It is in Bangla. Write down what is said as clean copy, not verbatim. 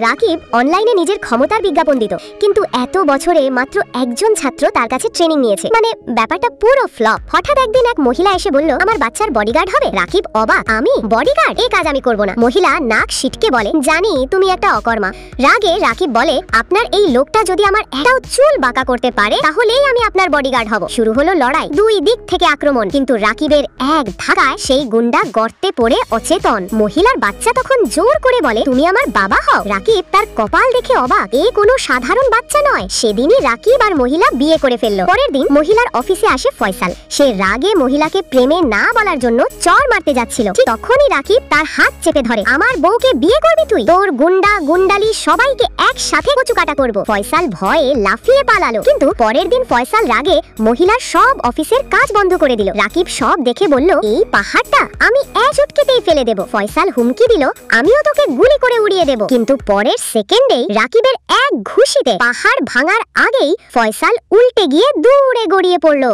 রাকিব অনলাইনে নিজের ক্ষমতার বিজ্ঞাপন দিত, কিন্তু এত বছরে মাত্র একজন ছাত্র তার কাছে ট্রেনিং নিয়েছে। মানে ব্যাপারটা পুরো ফ্লপ। হঠাৎ একদিন এক মহিলা এসে বলল, আমার বাচ্চার বডিগার্ড হবে। রাকিব অবাক, আমি বডিগার্ড? এই কাজ আমি করব না। মহিলা নাক সিটকে বলে, জানি তুমি একটা অকর্মা। রাগে রাকিব বলে, আপনার এই লোকটা যদি আমার একটাও চুল বাঁকা করতে পারে তাহলেই আমি আপনার বডিগার্ড হব। শুরু হলো লড়াই, দুই দিক থেকে আক্রমণ, কিন্তু রাকিবের এক ধাক্কায় সেই গুন্ডা গর্তে পড়ে অচেতন। মহিলার বাচ্চা তখন জোর করে বলে, তুমি আমার বাবা হও। রাকিব তার কপাল দেখে অবাক, এ কোনো সাধারণ বাচ্চা নয়। সেদিনই রাকিব আর মহিলা বিয়ে করে ফেলল। পরের দিন মহিলার অফিসে আসে ফয়সাল। সে রাগে মহিলাকে প্রেমে না বলার জন্য চর মারতে যাচ্ছিল। ঠিক তখনই রাকিব তার হাত চেপে ধরে, আমার বউকে বিয়ে করবি তুই? তোর গুন্ডা গুন্ডালি সবাইকে একসাথে কচুকাটা করব। ফয়সাল ভয়ে লাফিয়ে পালালো, কিন্তু পরের দিন ফয়সাল রাগে মহিলার সব অফিসের কাজ বন্ধ করে দিল। রাকিব সব দেখে বলল, এই পাহাড়টা আমি এক চুটকিতেই ফেলে দেব। ফয়সাল হুমকি দিল, আমিও তোকে গুলি করে উড়িয়ে দেব। কিন্তু পরের সেকেন্ডেই রাকিবের এক ঘুষিতে পাহাড় ভাঙার আগেই ফয়সাল উল্টে গিয়ে দূরে গড়িয়ে পড়ল।